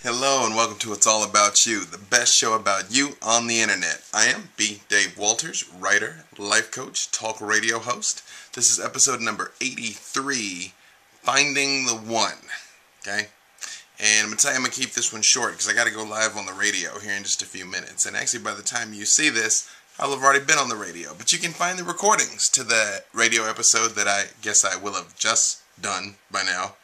Hello and welcome to It's All About You, the best show about you on the internet. I am B. Dave Walters, writer, life coach, talk radio host. This is episode number 83, Finding the One. Okay? And I'm going to tell you I'm going to keep this one short because I got to go live on the radio here in just a few minutes. And actually by the time you see this, I'll have already been on the radio. But you can find the recordings to the radio episode that I guess I will have just done by now.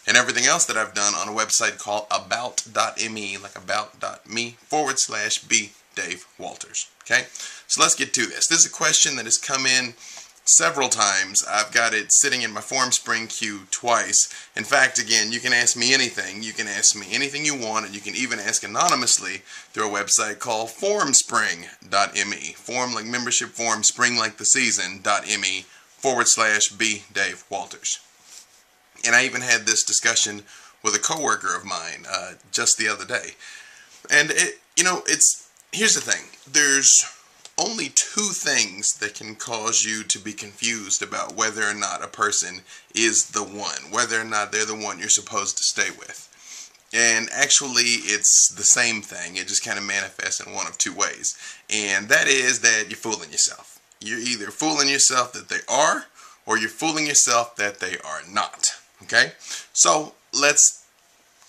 And everything else that I've done on a website called about.me, like about.me/B Dave Walters. Okay? So let's get to this. This is a question that has come in several times. I've got it sitting in my Formspring queue twice. In fact, again, you can ask me anything. You can ask me anything you want, and you can even ask anonymously through a website called Formspring.me. Form like membership form, spring like the season.me/B Dave Walters. And I even had this discussion with a coworker of mine just the other day. And here's the thing. There's only two things that can cause you to be confused about whether or not a person is the one, whether or not they're the one you're supposed to stay with. And actually, it's the same thing. It just kind of manifests in one of two ways. And that is that you're fooling yourself. You're either fooling yourself that they are, or you're fooling yourself that they are not. Okay? So, let's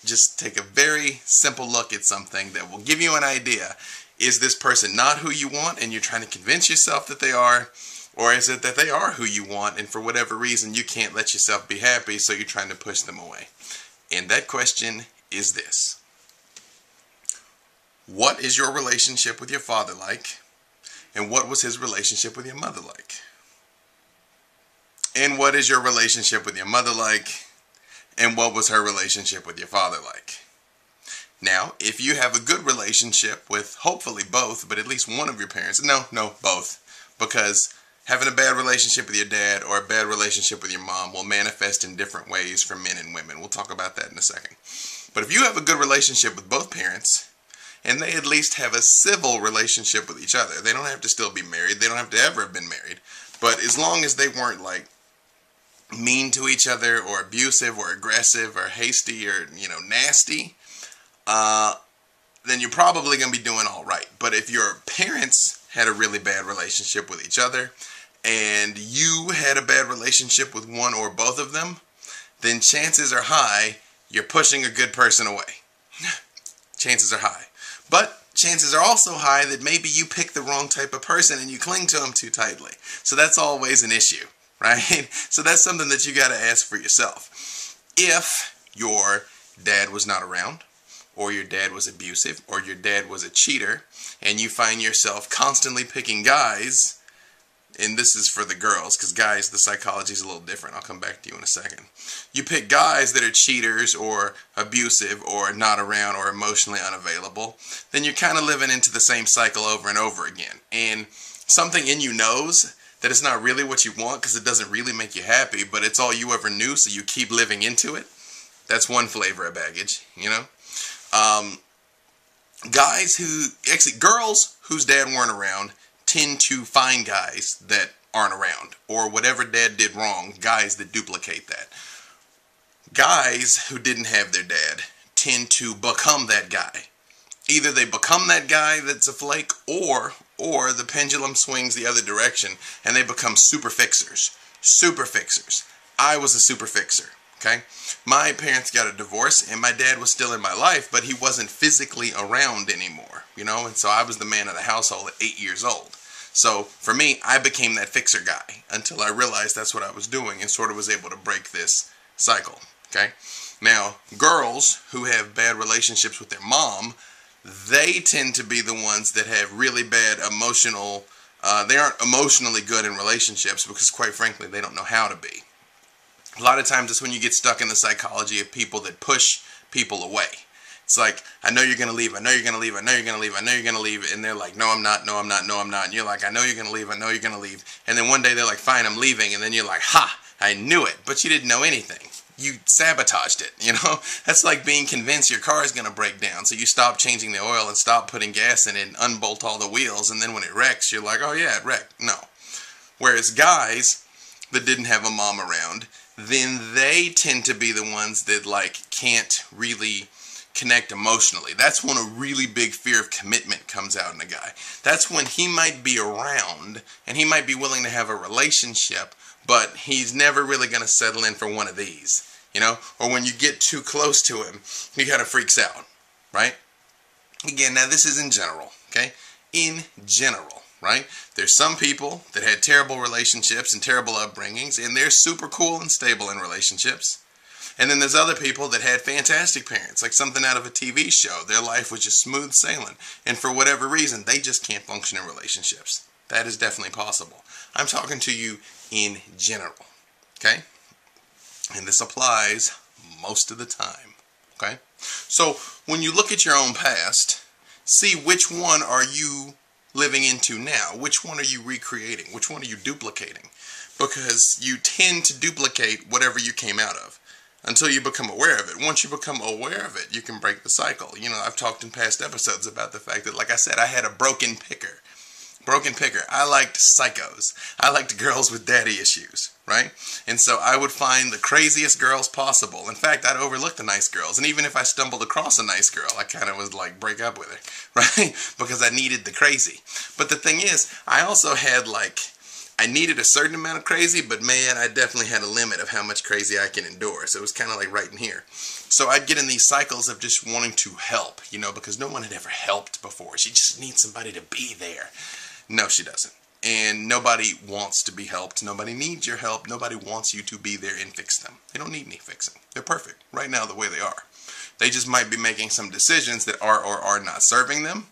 just take a very simple look at something that will give you an idea. Is this person not who you want and you're trying to convince yourself that they are? Or is it that they are who you want and for whatever reason you can't let yourself be happy, so you're trying to push them away? And that question is this. What is your relationship with your father like? And what was his relationship with your mother like? And what is your relationship with your mother like? And what was her relationship with your father like? Now, if you have a good relationship with hopefully both, but at least one of your parents, no, both, because having a bad relationship with your dad or a bad relationship with your mom will manifest in different ways for men and women. We'll talk about that in a second. But if you have a good relationship with both parents, and they at least have a civil relationship with each other, they don't have to still be married, they don't have to ever have been married, but as long as they weren't like mean to each other or abusive or aggressive or hasty or nasty, then you're probably going to be doing all right. But if your parents had a really bad relationship with each other and you had a bad relationship with one or both of them, then chances are high you're pushing a good person away. Chances are high. But chances are also high that maybe you pick the wrong type of person and you cling to them too tightly. So that's always an issue. Right? So that's something that you got to ask for yourself. If your dad was not around, or your dad was abusive, or your dad was a cheater, and you find yourself constantly picking guys, and this is for the girls, because guys, the psychology is a little different. I'll come back to you in a second. You pick guys that are cheaters, or abusive, or not around, or emotionally unavailable, then you're kind of living into the same cycle over and over again. And something in you knows that it's not really what you want because it doesn't really make you happy, but it's all you ever knew, so you keep living into it. That's one flavor of baggage, girls whose dad weren't around tend to find guys that aren't around, or whatever dad did wrong, guys that duplicate that. Guys who didn't have their dad tend to become that guy. Either they become that guy that's a flake, or the pendulum swings the other direction and they become super fixers. Super fixers. I was a super fixer, okay? My parents got a divorce and my dad was still in my life, but he wasn't physically around anymore, and so I was the man of the household at 8 years old. So for me, I became that fixer guy until I realized that's what I was doing and sort of was able to break this cycle, okay? Now, girls who have bad relationships with their mom, they tend to be the ones that have really bad emotional, they aren't emotionally good in relationships because quite frankly they don't know how to be. A lot of times it's when you get stuck in the psychology of people that push people away. It's like, I know you're going to leave, I know you're going to leave, I know you're going to leave, I know you're going to leave, and they're like, no I'm not, no I'm not, no I'm not, and you're like, I know you're going to leave, I know you're going to leave, and then one day they're like, fine, I'm leaving, and then you're like, ha, I knew it, but you didn't know anything. You sabotaged it, That's like being convinced your car is going to break down, so you stop changing the oil and stop putting gas in it and unbolt all the wheels, and then when it wrecks, you're like, oh yeah, it wrecked. No. Whereas guys that didn't have a mom around, then they tend to be the ones that can't really connect emotionally. That's when a really big fear of commitment comes out in a guy. That's when he might be around and he might be willing to have a relationship, but he's never really going to settle in for one of these, you know? Or when you get too close to him, he kind of freaks out, right? Again, now this is in general, okay? In general, right? There's some people that had terrible relationships and terrible upbringings, and they're super cool and stable in relationships. And then there's other people that had fantastic parents, like something out of a TV show. Their life was just smooth sailing. And for whatever reason, they just can't function in relationships. That is definitely possible. I'm talking to you in general, okay? And this applies most of the time, okay? So when you look at your own past, see which one are you living into now? Which one are you recreating? Which one are you duplicating? Because you tend to duplicate whatever you came out of until you become aware of it. Once you become aware of it, you can break the cycle. You know, I've talked in past episodes about the fact that, like I said, I had a broken picker. I liked psychos. I liked girls with daddy issues, right? And so I would find the craziest girls possible. In fact, I'd overlook the nice girls. And even if I stumbled across a nice girl, I kind of was like, break up with her, right? Because I needed the crazy. But the thing is, I also had I needed a certain amount of crazy, but man, I definitely had a limit of how much crazy I can endure. So it was kind of like right in here. So I'd get in these cycles of just wanting to help, you know, because no one had ever helped before. She just needs somebody to be there. No, she doesn't. And nobody wants to be helped. Nobody needs your help. Nobody wants you to be there and fix them. They don't need any fixing. They're perfect right now the way they are. They just might be making some decisions that are or are not serving them.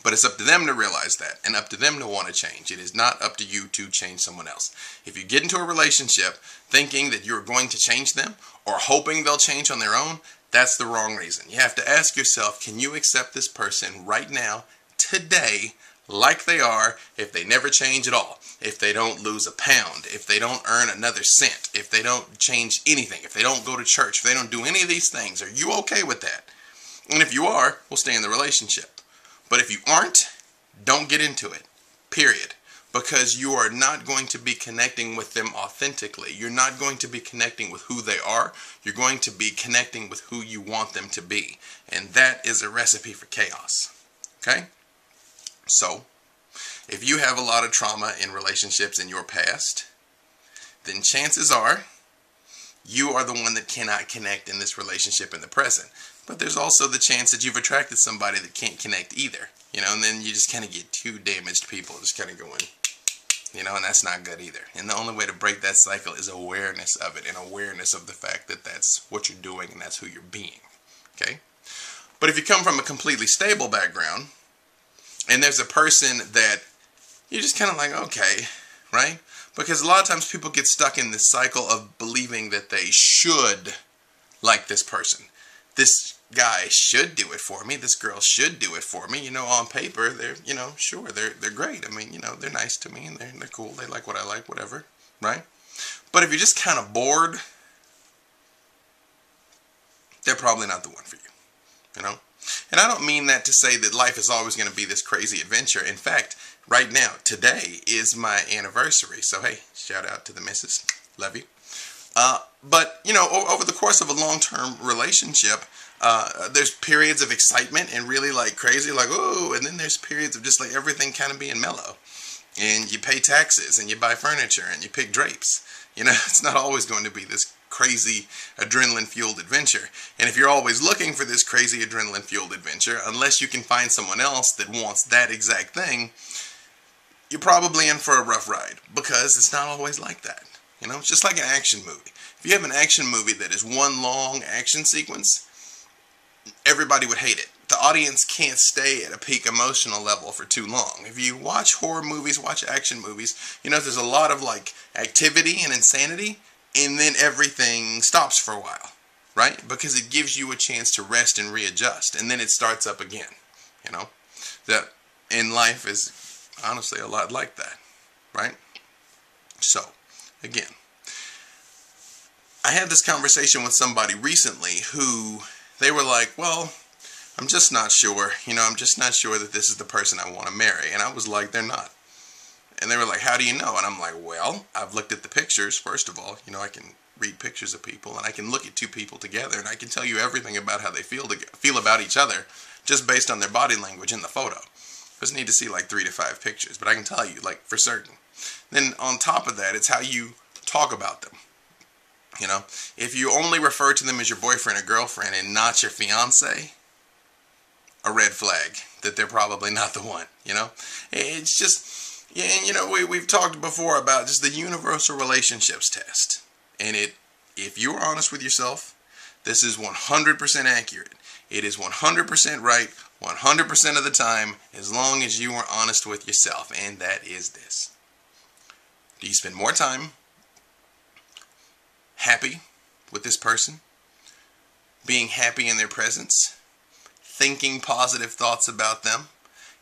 But it's up to them to realize that and up to them to want to change. It is not up to you to change someone else. If you get into a relationship thinking that you're going to change them or hoping they'll change on their own, that's the wrong reason. You have to ask yourself, can you accept this person right now, today, like they are, if they never change at all, if they don't lose a pound, if they don't earn another cent, if they don't change anything, if they don't go to church, if they don't do any of these things, are you okay with that? And if you are, we'll stay in the relationship. But if you aren't, don't get into it, period. Because you are not going to be connecting with them authentically. You're not going to be connecting with who they are. You're going to be connecting with who you want them to be. And that is a recipe for chaos, okay? So, if you have a lot of trauma in relationships in your past, then chances are you are the one that cannot connect in this relationship in the present. But there's also the chance that you've attracted somebody that can't connect either. You know, and then you just kind of get two damaged people just kind of going, you know, and that's not good either. And the only way to break that cycle is awareness of it and awareness of the fact that that's what you're doing and that's who you're being, okay? But if you come from a completely stable background, and there's a person that you're just kind of like, okay, right? Because a lot of times people get stuck in this cycle of believing that they should like this person. This guy should do it for me. This girl should do it for me. You know, on paper, they're, you know, sure, they're great. I mean, you know, they're nice to me and they're cool. They like what I like, whatever, right? But if you're just kind of bored, they're probably not the one for you, you know? And I don't mean that to say that life is always going to be this crazy adventure. In fact, right now, today is my anniversary. So, hey, shout out to the missus. Love you. But, you know, over the course of a long-term relationship, there's periods of excitement and really like crazy, like, ooh, and then there's periods of just like everything kind of being mellow. And you pay taxes and you buy furniture and you pick drapes. You know, it's not always going to be this crazy adrenaline-fueled adventure. And if you're always looking for this crazy adrenaline-fueled adventure, unless you can find someone else that wants that exact thing, you're probably in for a rough ride, because it's not always like that. You know, it's just like an action movie. If you have an action movie that is one long action sequence, everybody would hate it. The audience can't stay at a peak emotional level for too long. If you watch horror movies, watch action movies, you know, there's a lot of like activity and insanity, and then everything stops for a while, right? Because it gives you a chance to rest and readjust, and then it starts up again, you know? That in life is honestly a lot like that, right? So, again, I had this conversation with somebody recently who, they were like, well, I'm just not sure, you know, I'm just not sure that this is the person I want to marry. And I was like, they're not. And they were like, how do you know? And I'm like, well, I've looked at the pictures, first of all. I can read pictures of people, and I can look at two people together, and I can tell you everything about how they feel about each other just based on their body language in the photo. Just need to see like 3 to 5 pictures, but I can tell you, like, for certain. Then on top of that, it's how you talk about them. If you only refer to them as your boyfriend or girlfriend and not your fiance, a red flag that they're probably not the one. It's just, yeah, and we've talked before about just the universal relationships test. And if you're honest with yourself, this is 100% accurate. It is 100% right 100% of the time, as long as you are honest with yourself. And that is this: do you spend more time happy with this person, being happy in their presence, thinking positive thoughts about them,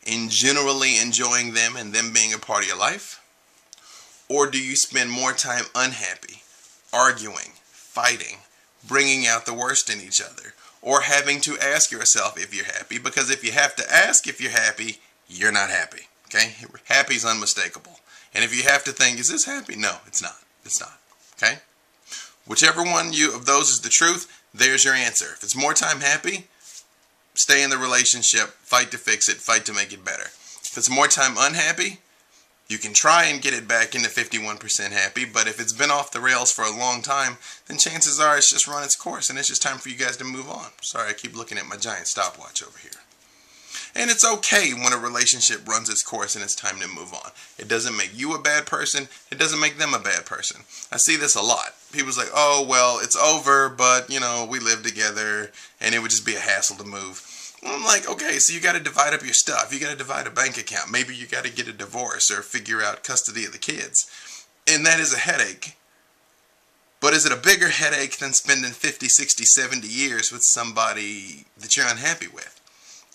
and generally enjoying them and them being a part of your life? Or do you spend more time unhappy, arguing, fighting, bringing out the worst in each other, or having to ask yourself if you're happy? Because if you have to ask if you're happy, you're not happy. Okay? Happy is unmistakable. And if you have to think, is this happy? No, it's not. It's not. Okay? Whichever one of those is the truth, there's your answer. If it's more time happy, stay in the relationship, fight to fix it, fight to make it better. If it's more time unhappy, you can try and get it back into 51% happy, but if it's been off the rails for a long time, then chances are it's just run its course, and it's just time for you guys to move on. Sorry, I keep looking at my giant stopwatch over here. And it's okay when a relationship runs its course and it's time to move on. It doesn't make you a bad person. It doesn't make them a bad person. I see this a lot. People's like, oh, well, it's over, but, we live together, and it would just be a hassle to move. I'm like, okay, so you got to divide up your stuff. You got to divide a bank account. Maybe you got to get a divorce or figure out custody of the kids. And that is a headache. But is it a bigger headache than spending 50, 60, 70 years with somebody that you're unhappy with?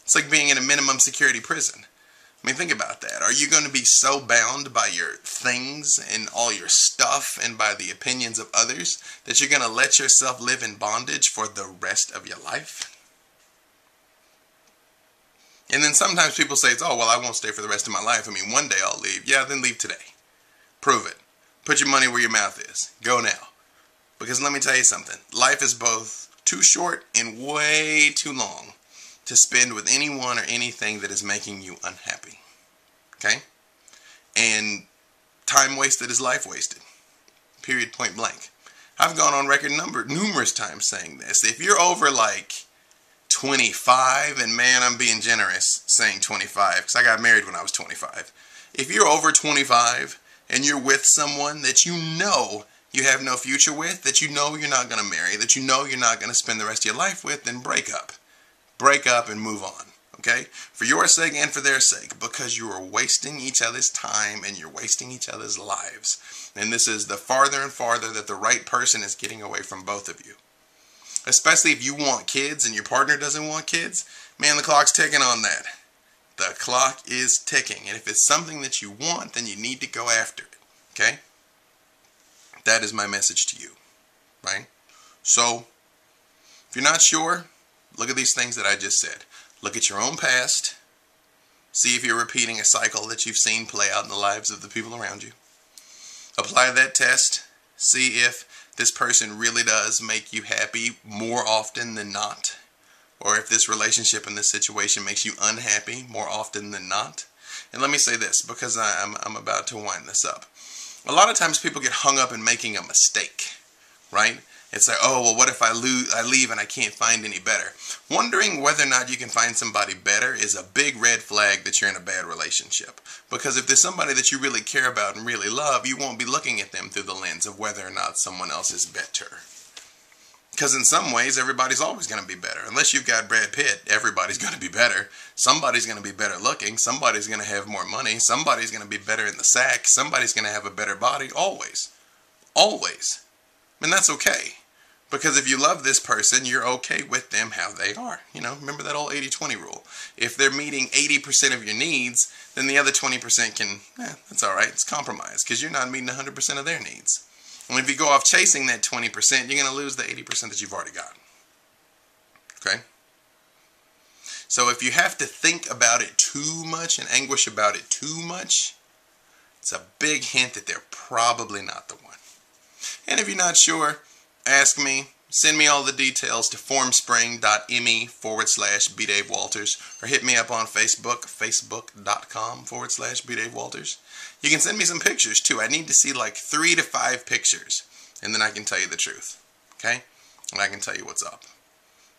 It's like being in a minimum security prison. I mean, think about that. Are you going to be so bound by your things and all your stuff and by the opinions of others that you're going to let yourself live in bondage for the rest of your life? And then sometimes people say, oh, well, I won't stay for the rest of my life. I mean, one day I'll leave. Yeah, then leave today. Prove it. Put your money where your mouth is. Go now. Because let me tell you something. Life is both too short and way too long to spend with anyone or anything that is making you unhappy. Okay? And time wasted is life wasted. Period, point blank. I've gone on record numerous times saying this. If you're over like 25, and man, I'm being generous saying 25 because I got married when I was 25. If you're over 25 and you're with someone that you have no future with, that you're not going to marry, that you're not going to spend the rest of your life with, then break up. Break up and move on. Okay? For your sake and for their sake, because you are wasting each other's time and you're wasting each other's lives. And this is the farther and farther that the right person is getting away from both of you. Especially if you want kids and your partner doesn't want kids, man, the clock's ticking on that. The clock is ticking. And if it's something that you want, then you need to go after it. Okay? That is my message to you. Right? So, if you're not sure, look at these things that I just said. Look at your own past. See if you're repeating a cycle that you've seen play out in the lives of the people around you. Apply that test. See if this person really does make you happy more often than not. Or if this relationship and this situation makes you unhappy more often than not. And let me say this, because I'm about to wind this up. A lot of times people get hung up in making a mistake, right? It's like, oh, well, what if I leave and I can't find any better? Wondering whether or not you can find somebody better is a big red flag that you're in a bad relationship. Because if there's somebody that you really care about and really love, you won't be looking at them through the lens of whether or not someone else is better. Because in some ways, everybody's always going to be better. Unless you've got Brad Pitt, everybody's going to be better. Somebody's going to be better looking. Somebody's going to have more money. Somebody's going to be better in the sack. Somebody's going to have a better body. Always. Always. And that's okay. Because if you love this person, you're okay with them how they are. Remember that old 80-20 rule. If they're meeting 80% of your needs, then the other 20% can, that's all right. It's compromise because you're not meeting 100% of their needs. And if you go off chasing that 20%, you're going to lose the 80% that you've already got. Okay? So if you have to think about it too much and anguish about it too much, It's a big hint that they're probably not the one. And if you're not sure, ask me. Send me all the details to formspring.me/bdavewalters or hit me up on Facebook, facebook.com/bdavewalters. You can send me some pictures too. I need to see like 3 to 5 pictures, and then I can tell you the truth. Okay? And I can tell you what's up.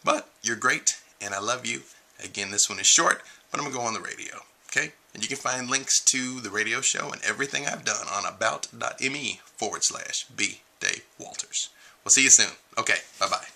But you're great, and I love you. Again, this one is short, but I'm going to go on the radio. Okay? And you can find links to the radio show and everything I've done on about.me/bdavewalters. We'll see you soon. Okay, bye-bye.